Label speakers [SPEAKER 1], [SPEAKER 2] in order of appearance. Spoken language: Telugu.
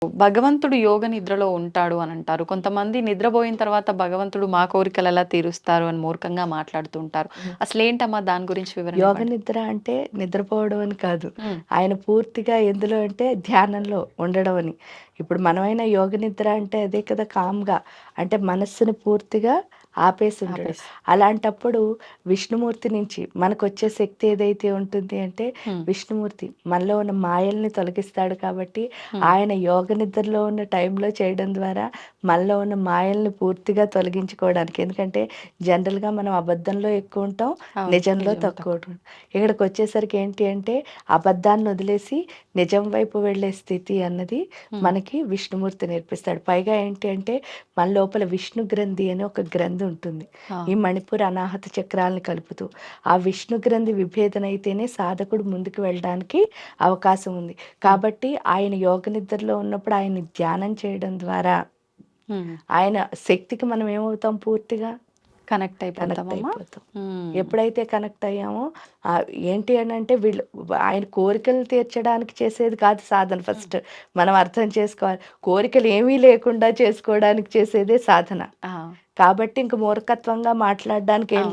[SPEAKER 1] భగవంతుడు యోగ నిద్రలో ఉంటాడు అని అంటారు. కొంతమంది నిద్రబోయిన తర్వాత భగవంతుడు మా కోరికలు ఎలా తీరుస్తారు అని మూర్ఖంగా మాట్లాడుతూ ఉంటారు.
[SPEAKER 2] హ్మ్.
[SPEAKER 1] అసలేంటమ్మా దాని గురించి వివరణ
[SPEAKER 2] యోగ
[SPEAKER 1] ఇవ్వండి?
[SPEAKER 2] నిద్ర అంటే నిద్రపోవడం అని కాదు.
[SPEAKER 1] హ్మ్.
[SPEAKER 2] ఆయన పూర్తిగా ఎందులో అంటే ధ్యానంలో ఉండడం అని. ఇప్పుడు మనమైనా యోగ నిద్ర అంటే అదే కదా! కామ్‌గా అంటే మనస్సుని పూర్తిగా ఆపేసి ఉండడం.
[SPEAKER 1] ఆపేసి.
[SPEAKER 2] అలాంటప్పుడు విష్ణుమూర్తి నుంచి మనకొచ్చే శక్తి ఏదైతే ఉంటుంది అంటే
[SPEAKER 1] హ్మ్.
[SPEAKER 2] విష్ణుమూర్తి మనలో ఉన్న మాయల్ని తొలగిస్తాడు కాబట్టి
[SPEAKER 1] హ్మ్.
[SPEAKER 2] ఆయన యోగ నిద్రలో ఉన్న టైంలో చేయడం ద్వారా మనలో ఉన్న మాయల్ని పూర్తిగా తొలగించుకోవడానికి. ఎందుకంటే జనరల్‌గా మనం అబద్ధంలో ఎక్కువ ఉంటాం.
[SPEAKER 1] అవును.
[SPEAKER 2] నిజంలో
[SPEAKER 1] నిజంలో
[SPEAKER 2] తక్కువ.
[SPEAKER 1] తక్కువ.
[SPEAKER 2] ఇక్కడికొచ్చేసరికి ఏంటి అంటే, అబద్ధాన్ని వదిలేసి నిజం వైపు వెళ్ళే స్థితి అన్నది
[SPEAKER 1] హ్మ్.
[SPEAKER 2] మనకి విష్ణుమూర్తి నేర్పిస్తాడు. పైగా ఏంటి అంటే, మన లోపల విష్ణు గ్రంథి అని ఒక గ్రంథి ఉంటుంది.
[SPEAKER 1] ఆ!
[SPEAKER 2] ఈ మణిపూర్ అనాహత చక్రాలను కలుపుతూ. ఆ విష్ణు గ్రంథి విభేదన అయితేనే సాధకుడు ముందుకు వెళ్ళడానికి అవకాశం ఉంది.
[SPEAKER 1] హ్మ్.
[SPEAKER 2] కాబట్టి ఆయన యోగ నిద్రలో ఉన్నప్పుడు ఆయన్ని ధ్యానం చేయడం ద్వారా,
[SPEAKER 1] హ్మ్.
[SPEAKER 2] ఆయన శక్తికి మనం ఏమవుతాం పూర్తిగా
[SPEAKER 1] కనెక్ట్
[SPEAKER 2] కనెక్ట్
[SPEAKER 1] అయిపోతామమ్మా?
[SPEAKER 2] అయిపోతాం.
[SPEAKER 1] హ్మ్.
[SPEAKER 2] ఎప్పుడైతే కనెక్ట్ అయ్యామో ఏంటి అనంటే వీళ్ళు ఆయన కోరికలు తీర్చడానికి చేసేది కాదు సాధన
[SPEAKER 1] హ్మ్.
[SPEAKER 2] ఫస్ట్. మనం అర్థం చేసుకోవాలి. కోరికలు ఏమీ లేకుండా చేసుకోవడానికి చేసేదే సాధన.
[SPEAKER 1] ఆ!
[SPEAKER 2] కాబట్టి ఇంక మూర్ఖత్వంగా మాట్లాడడానికి ఏం లేదు.
[SPEAKER 1] అవును.